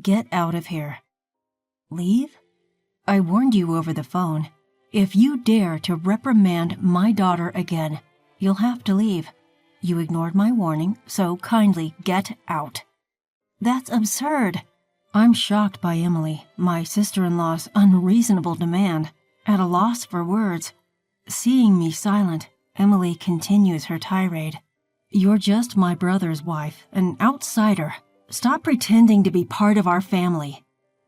Get out of here." "Leave? I warned you over the phone. If you dare to reprimand my daughter again, you'll have to leave. You ignored my warning, so kindly get out." "That's absurd." I'm shocked by Emily, my sister-in-law's unreasonable demand, at a loss for words. Seeing me silent, Emily continues her tirade. "You're just my brother's wife, an outsider. Stop pretending to be part of our family."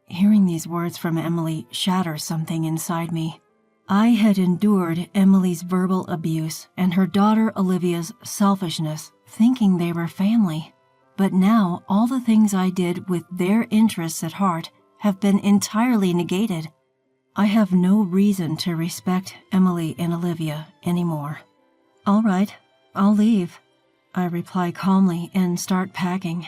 Hearing these words from Emily shatters something inside me. I had endured Emily's verbal abuse and her daughter Olivia's selfishness, thinking they were family. But now all the things I did with their interests at heart have been entirely negated. I have no reason to respect Emily and Olivia anymore. "All right, I'll leave," I reply calmly and start packing.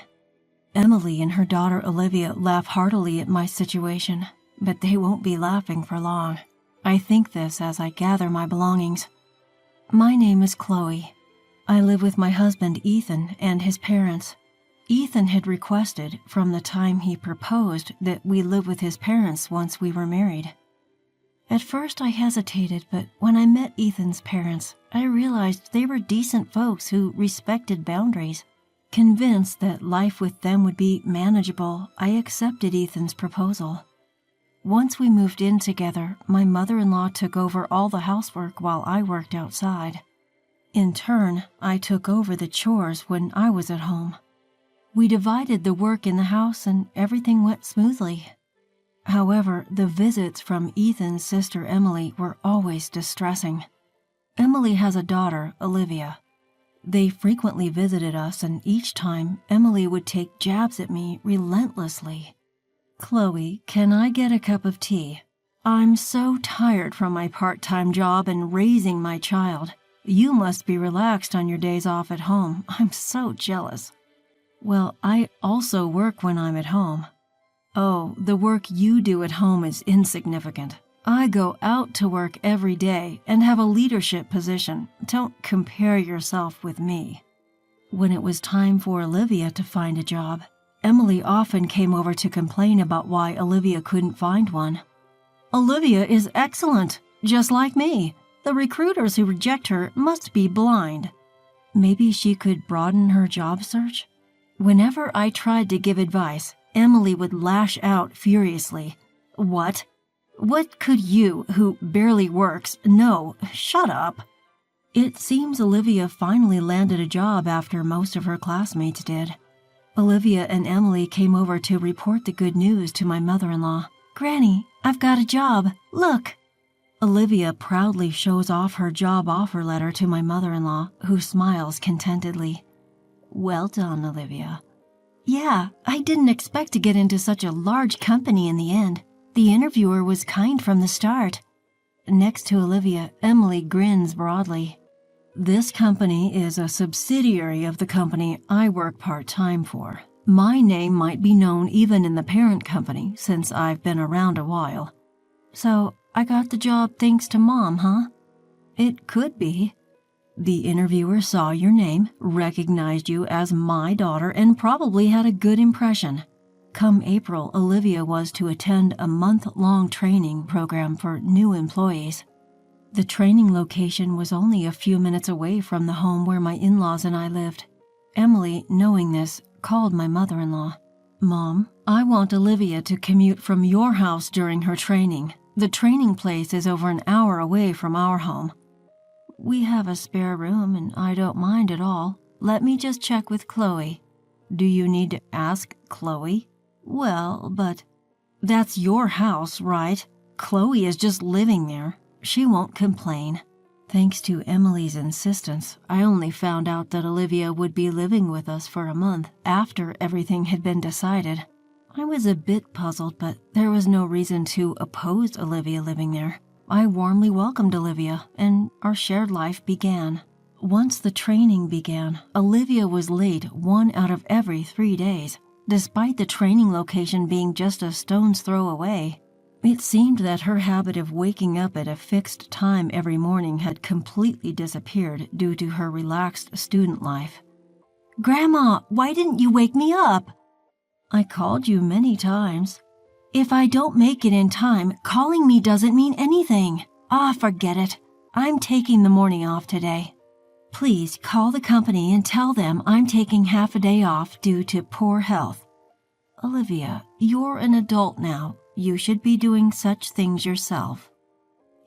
Emily and her daughter Olivia laugh heartily at my situation, but they won't be laughing for long. I think this as I gather my belongings. "My name is Chloe. I live with my husband Ethan and his parents. Ethan had requested from the time he proposed that we live with his parents once we were married. At first I hesitated, but when I met Ethan's parents, I realized they were decent folks who respected boundaries. Convinced that life with them would be manageable, I accepted Ethan's proposal. Once we moved in together, my mother-in-law took over all the housework while I worked outside. In turn, I took over the chores when I was at home. We divided the work in the house and everything went smoothly. However, the visits from Ethan's sister Emily were always distressing. Emily has a daughter, Olivia. They frequently visited us, and each time, Emily would take jabs at me relentlessly. "Chloe, can I get a cup of tea? I'm so tired from my part-time job and raising my child. You must be relaxed on your days off at home. I'm so jealous." "Well, I also work when I'm at home." "Oh, the work you do at home is insignificant. I go out to work every day and have a leadership position. Don't compare yourself with me." When it was time for Olivia to find a job, Emily often came over to complain about why Olivia couldn't find one. "Olivia is excellent, just like me. The recruiters who reject her must be blind." Maybe she could broaden her job search? Whenever I tried to give advice, Emily would lash out furiously. "What? What could you, who barely works, know? Shut up." It seems Olivia finally landed a job after most of her classmates did. Olivia and Emily came over to report the good news to my mother-in-law. "Granny, I've got a job. Look." Olivia proudly shows off her job offer letter to my mother-in-law, who smiles contentedly. "Well done, Olivia." "Yeah, I didn't expect to get into such a large company in the end. The interviewer was kind from the start." Next to Olivia, Emily grins broadly. "This company is a subsidiary of the company I work part-time for. My name might be known even in the parent company since I've been around a while." "So I got the job thanks to Mom, huh?" "It could be. The interviewer saw your name, recognized you as my daughter, and probably had a good impression. Come April, Olivia was to attend a month-long training program for new employees. The training location was only a few minutes away from the home where my in-laws and I lived. Emily, knowing this, called my mother-in-law. "Mom, I want Olivia to commute from your house during her training. The training place is over an hour away from our home." "We have a spare room and I don't mind at all. Let me just check with Chloe." "Do you need to ask Chloe?" "Well, but..." "That's your house, right? Chloe is just living there. She won't complain." Thanks to Emily's insistence, I only found out that Olivia would be living with us for a month after everything had been decided. I was a bit puzzled, but there was no reason to oppose Olivia living there. I warmly welcomed Olivia, and our shared life began. Once the training began, Olivia was late 1 out of every 3 days, despite the training location being just a stone's throw away. It seemed that her habit of waking up at a fixed time every morning had completely disappeared due to her relaxed student life. "Grandma, why didn't you wake me up?" I called you many times. If I don't make it in time, calling me doesn't mean anything. Forget it. I'm taking the morning off today. Please call the company and tell them I'm taking half a day off due to poor health. Olivia, you're an adult now. You should be doing such things yourself.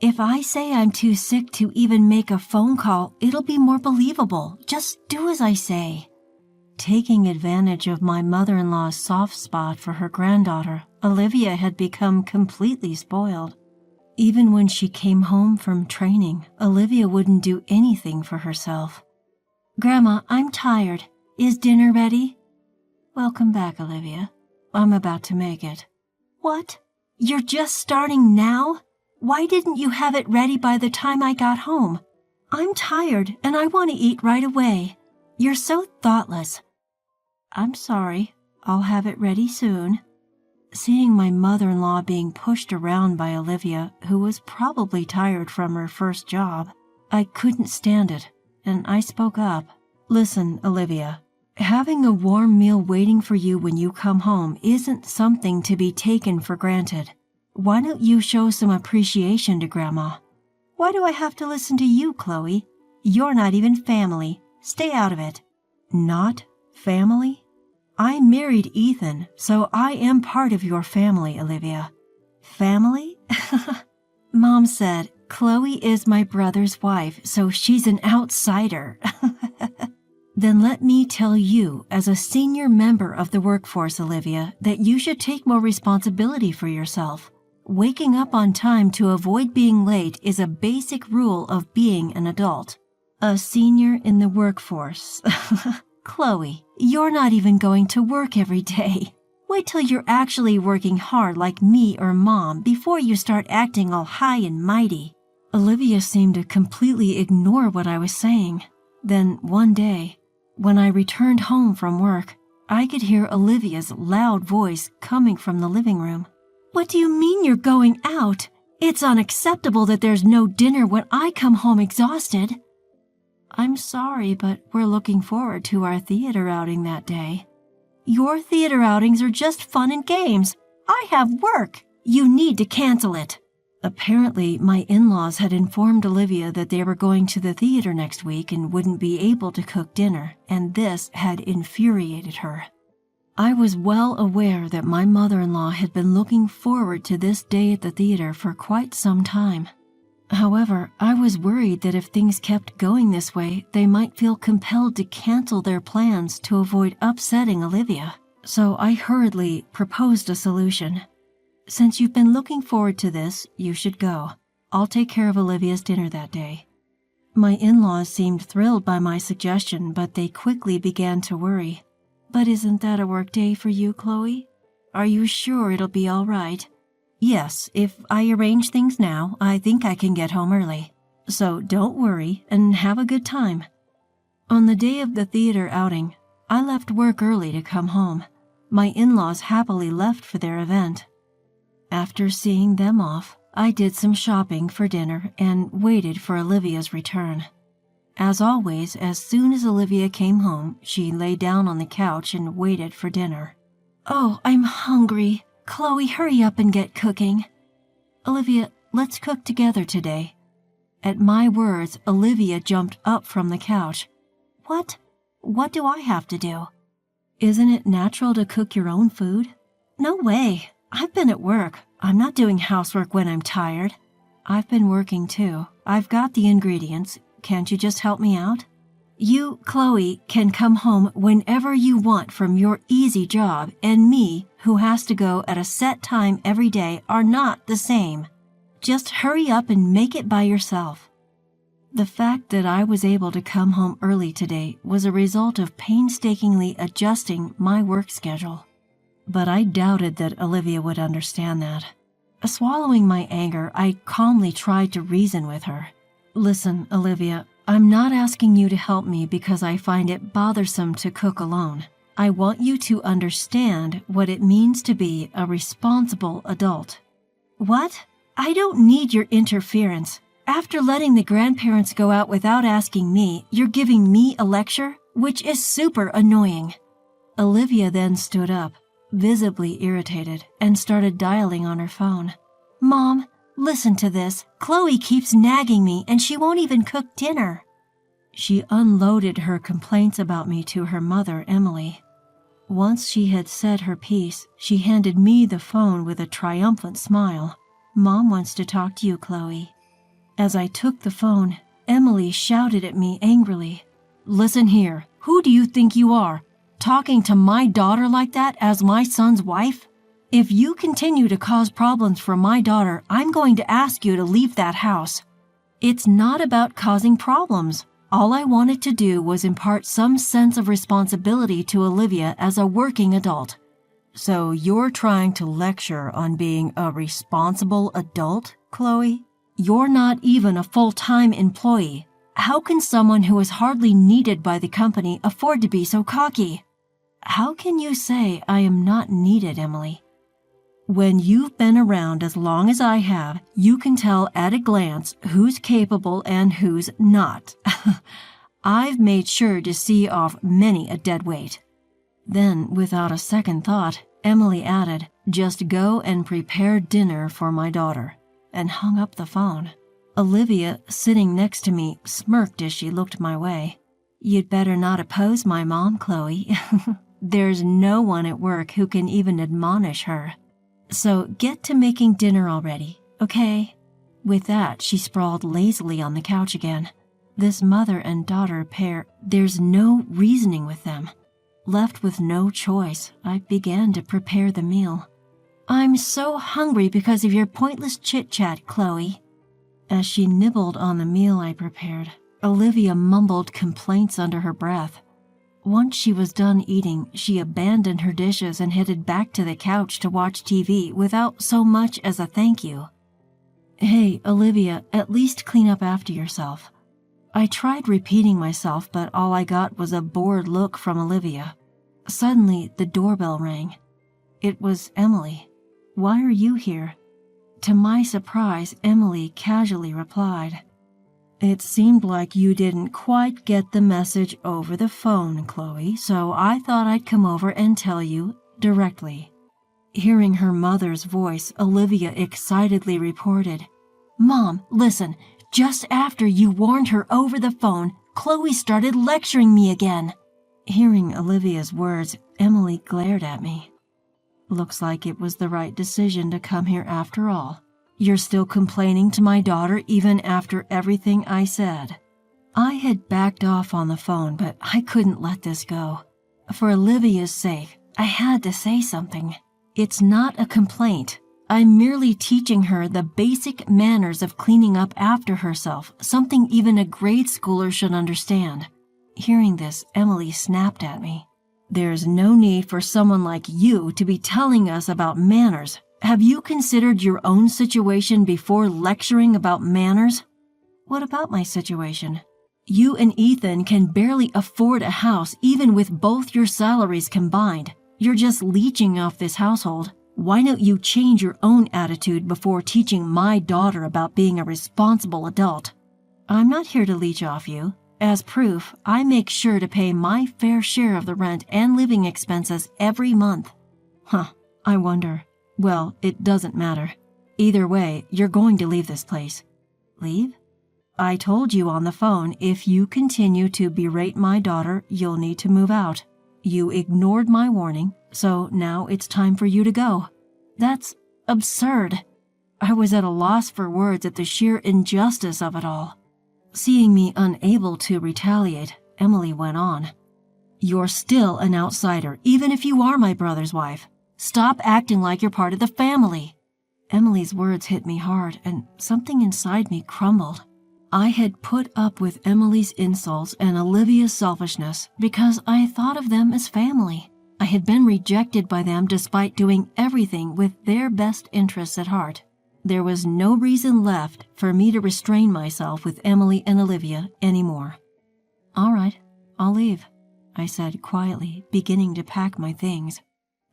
If I say I'm too sick to even make a phone call, it'll be more believable. Just do as I say. Taking advantage of my mother-in-law's soft spot for her granddaughter, Olivia had become completely spoiled. Even when she came home from training, Olivia wouldn't do anything for herself. Grandma, I'm tired. Is dinner ready? Welcome back, Olivia. I'm about to make it. What? You're just starting now? Why didn't you have it ready by the time I got home? I'm tired and I want to eat right away. You're so thoughtless. I'm sorry. I'll have it ready soon. Seeing my mother-in-law being pushed around by Olivia, who was probably tired from her first job, I couldn't stand it, and I spoke up. Listen, Olivia, having a warm meal waiting for you when you come home isn't something to be taken for granted. Why don't you show some appreciation to Grandma? Why do I have to listen to you, Chloe? You're not even family. Stay out of it. Not family? I married Ethan, so I am part of your family, Olivia. Family? Mom said, Chloe is my brother's wife, so she's an outsider. Then let me tell you, as a senior member of the workforce, Olivia, that you should take more responsibility for yourself. Waking up on time to avoid being late is a basic rule of being an adult. A senior in the workforce. Chloe, you're not even going to work every day. Wait till you're actually working hard like me or Mom before you start acting all high and mighty. Olivia seemed to completely ignore what I was saying. Then one day, when I returned home from work, I could hear Olivia's loud voice coming from the living room. What do you mean you're going out? It's unacceptable that there's no dinner when I come home exhausted. I'm sorry, but we're looking forward to our theater outing that day. Your theater outings are just fun and games. I have work. You need to cancel it. Apparently, my in-laws had informed Olivia that they were going to the theater next week and wouldn't be able to cook dinner, and this had infuriated her. I was well aware that my mother-in-law had been looking forward to this day at the theater for quite some time. However, I was worried that if things kept going this way, they might feel compelled to cancel their plans to avoid upsetting Olivia. So I hurriedly proposed a solution. Since you've been looking forward to this, you should go. I'll take care of Olivia's dinner that day. My in-laws seemed thrilled by my suggestion, but they quickly began to worry. But isn't that a work day for you, Chloe? Are you sure it'll be all right? Yes, if I arrange things now, I think I can get home early. So don't worry and have a good time. On the day of the theater outing, I left work early to come home. My in-laws happily left for their event. After seeing them off, I did some shopping for dinner and waited for Olivia's return. As always, as soon as Olivia came home, she lay down on the couch and waited for dinner. Oh, I'm hungry. Chloe, hurry up and get cooking. Olivia, let's cook together today. At my words, Olivia jumped up from the couch. What? What do I have to do? Isn't it natural to cook your own food? No way. I've been at work. I'm not doing housework when I'm tired. I've been working too. I've got the ingredients. Can't you just help me out? You, Chloe, can come home whenever you want from your easy job, and me, who has to go at a set time every day, are not the same. Just hurry up and make it by yourself. The fact that I was able to come home early today was a result of painstakingly adjusting my work schedule. But I doubted that Olivia would understand that. Swallowing my anger, I calmly tried to reason with her. Listen, Olivia, I'm not asking you to help me because I find it bothersome to cook alone. I want you to understand what it means to be a responsible adult. What? I don't need your interference. After letting the grandparents go out without asking me, you're giving me a lecture, which is super annoying. Olivia then stood up. visibly irritated, and started dialing on her phone. "Mom, listen to this. Chloe keeps nagging me and she won't even cook dinner." She unloaded her complaints about me to her mother, Emily. Once she had said her piece, she handed me the phone with a triumphant smile. "Mom wants to talk to you, Chloe." As I took the phone, Emily shouted at me angrily. "Listen here, who do you think you are? Talking to my daughter like that as my son's wife? If you continue to cause problems for my daughter, I'm going to ask you to leave that house." "It's not about causing problems. All I wanted to do was impart some sense of responsibility to Olivia as a working adult." "So you're trying to lecture on being a responsible adult, Chloe? You're not even a full-time employee. How can someone who is hardly needed by the company afford to be so cocky?" "How can you say I am not needed, Emily?" "When you've been around as long as I have, you can tell at a glance who's capable and who's not. I've made sure to see off many a deadweight." Then, without a second thought, Emily added, "Just go and prepare dinner for my daughter," and hung up the phone. Olivia, sitting next to me, smirked as she looked my way. "You'd better not oppose my mom, Chloe. There's no one at work who can even admonish her. So get to making dinner already, okay?" With that, she sprawled lazily on the couch again. This mother and daughter pair, there's no reasoning with them. Left with no choice, I began to prepare the meal. "I'm so hungry because of your pointless chit-chat, Chloe." As she nibbled on the meal I prepared, Olivia mumbled complaints under her breath. Once she was done eating, she abandoned her dishes and headed back to the couch to watch TV without so much as a thank you. "Hey, Olivia, at least clean up after yourself." I tried repeating myself, but all I got was a bored look from Olivia. Suddenly, the doorbell rang. It was Emily. "Why are you here?" To my surprise, Emily casually replied, "It seemed like you didn't quite get the message over the phone, Chloe, so I thought I'd come over and tell you directly." Hearing her mother's voice, Olivia excitedly reported, "Mom, listen, just after you warned her over the phone, Chloe started lecturing me again." Hearing Olivia's words, Emily glared at me. "Looks like it was the right decision to come here after all. You're still complaining to my daughter even after everything I said." I had backed off on the phone, but I couldn't let this go. For Olivia's sake, I had to say something. "It's not a complaint. I'm merely teaching her the basic manners of cleaning up after herself, something even a grade schooler should understand." Hearing this, Emily snapped at me. "There's no need for someone like you to be telling us about manners. Have you considered your own situation before lecturing about manners?" "What about my situation?" "You and Ethan can barely afford a house even with both your salaries combined. You're just leeching off this household. Why don't you change your own attitude before teaching my daughter about being a responsible adult?" "I'm not here to leech off you. As proof, I make sure to pay my fair share of the rent and living expenses every month." "Huh, I wonder. Well, it doesn't matter. Either way, you're going to leave this place." "Leave?" "I told you on the phone if you continue to berate my daughter, you'll need to move out. You ignored my warning, so now it's time for you to go." "That's absurd." I was at a loss for words at the sheer injustice of it all. Seeing me unable to retaliate, Emily went on. "You're still an outsider, even if you are my brother's wife. Stop acting like you're part of the family." Emily's words hit me hard, and something inside me crumbled. I had put up with Emily's insults and Olivia's selfishness because I thought of them as family. I had been rejected by them despite doing everything with their best interests at heart. There was no reason left for me to restrain myself with Emily and Olivia anymore. "All right, I'll leave," I said quietly, beginning to pack my things.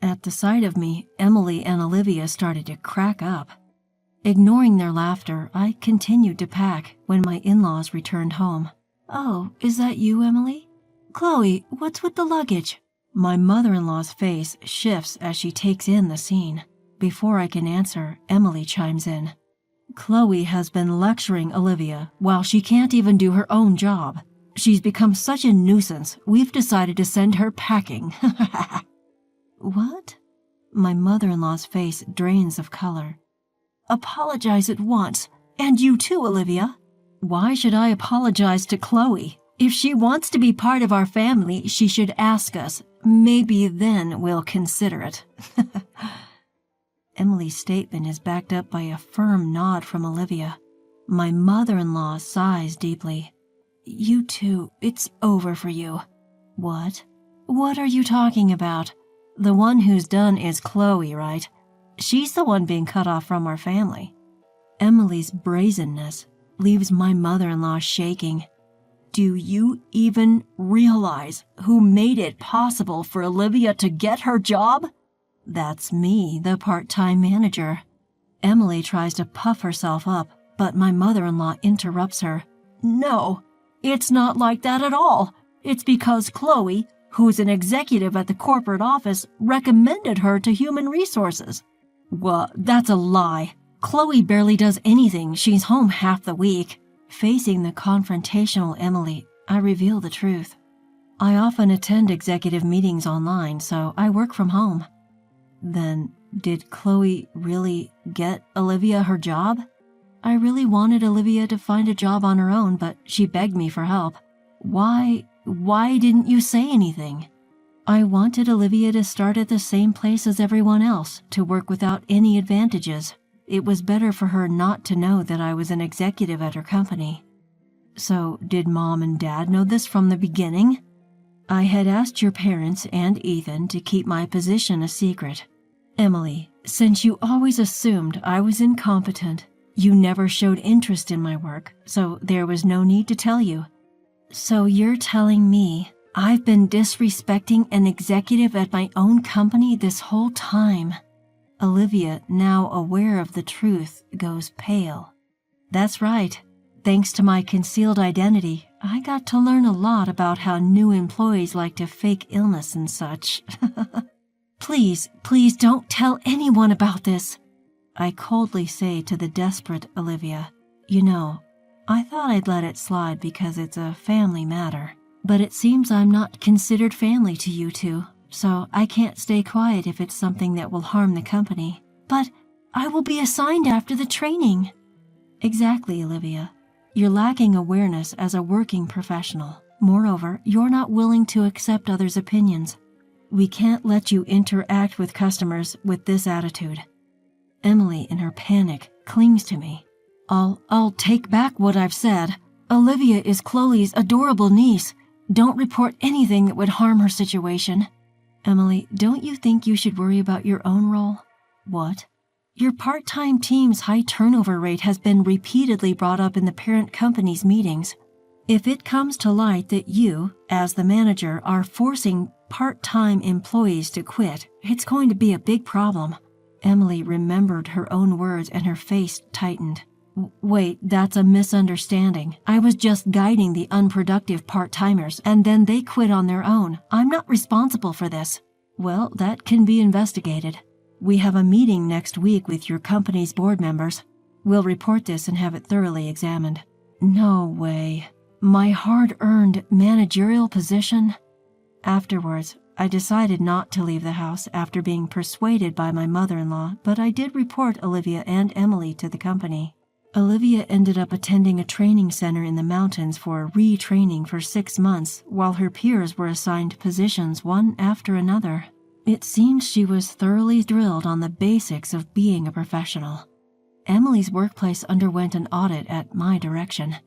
At the sight of me, Emily and Olivia started to crack up. Ignoring their laughter, I continued to pack when my in-laws returned home. "Oh, is that you, Emily?" "Chloe, what's with the luggage?" My mother-in-law's face shifts as she takes in the scene. Before I can answer, Emily chimes in. Chloe has been lecturing Olivia while she can't even do her own job. She's become such a nuisance, we've decided to send her packing. What? My mother-in-law's face drains of color. Apologize at once. And you too, Olivia. Why should I apologize to Chloe? If she wants to be part of our family, she should ask us. Maybe then we'll consider it. Emily's statement is backed up by a firm nod from Olivia. My mother-in-law sighs deeply. You two, it's over for you. What? What are you talking about? The one who's done is Chloe, right? She's the one being cut off from our family. Emily's brazenness leaves my mother-in-law shaking. Do you even realize who made it possible for Olivia to get her job? That's me, the part-time manager. Emily tries to puff herself up, but my mother-in-law interrupts her. No, it's not like that at all. It's because Chloe, who's an executive at the corporate office, recommended her to human resources. Well, that's a lie. Chloe barely does anything. She's home half the week. Facing the confrontational Emily, I reveal the truth. I often attend executive meetings online, so I work from home. Then, did Chloe really get Olivia her job? I really wanted Olivia to find a job on her own, but she begged me for help. Why didn't you say anything? I wanted Olivia to start at the same place as everyone else, to work without any advantages. It was better for her not to know that I was an executive at her company. So, did Mom and Dad know this from the beginning? I had asked your parents and Ethan to keep my position a secret. Emily, since you always assumed I was incompetent, you never showed interest in my work, so there was no need to tell you. So you're telling me I've been disrespecting an executive at my own company this whole time? Olivia, now aware of the truth, goes pale. That's right. Thanks to my concealed identity, I got to learn a lot about how new employees like to fake illness and such. Please don't tell anyone about this. I coldly say to the desperate Olivia, you know, I thought I'd let it slide because it's a family matter, but it seems I'm not considered family to you two. So I can't stay quiet if it's something that will harm the company. But I will be assigned after the training. Exactly, Olivia. You're lacking awareness as a working professional. Moreover, you're not willing to accept others' opinions. We can't let you interact with customers with this attitude. Emily, in her panic, clings to me. I'll take back what I've said. Olivia is Chloe's adorable niece. Don't report anything that would harm her situation. Emily, don't you think you should worry about your own role? What? Your part-time team's high turnover rate has been repeatedly brought up in the parent company's meetings. If it comes to light that you, as the manager, are forcing part-time employees to quit, it's going to be a big problem. Emily remembered her own words and her face tightened. Wait, that's a misunderstanding. I was just guiding the unproductive part-timers, and then they quit on their own. I'm not responsible for this. Well, that can be investigated. We have a meeting next week with your company's board members. We'll report this and have it thoroughly examined. No way. My hard-earned managerial position? Afterwards, I decided not to leave the house after being persuaded by my mother-in-law, but I did report Olivia and Emily to the company. Olivia ended up attending a training center in the mountains for retraining for 6 months, while her peers were assigned positions one after another. It seems she was thoroughly drilled on the basics of being a professional. Emily's workplace underwent an audit at my direction.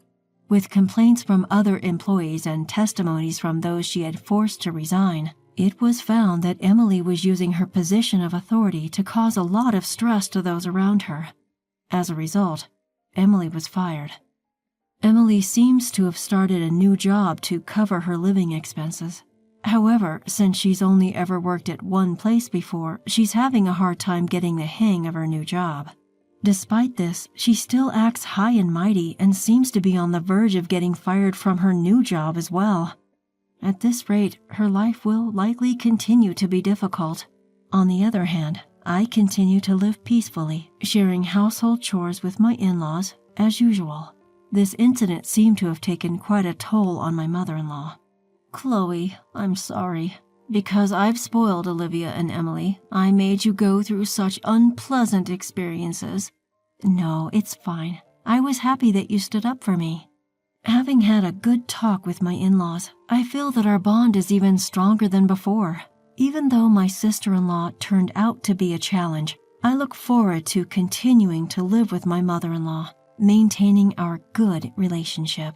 With complaints from other employees and testimonies from those she had forced to resign, it was found that Emily was using her position of authority to cause a lot of stress to those around her. As a result, Emily was fired. Emily seems to have started a new job to cover her living expenses. However, since she's only ever worked at one place before, she's having a hard time getting the hang of her new job. Despite this, she still acts high and mighty and seems to be on the verge of getting fired from her new job as well. At this rate, her life will likely continue to be difficult. On the other hand, I continue to live peacefully, sharing household chores with my in-laws as usual. This incident seemed to have taken quite a toll on my mother-in-law. Chloe, I'm sorry. Because I've spoiled Olivia and Emily, I made you go through such unpleasant experiences. No, it's fine. I was happy that you stood up for me. Having had a good talk with my in-laws, I feel that our bond is even stronger than before. Even though my sister-in-law turned out to be a challenge, I look forward to continuing to live with my mother-in-law, maintaining our good relationship.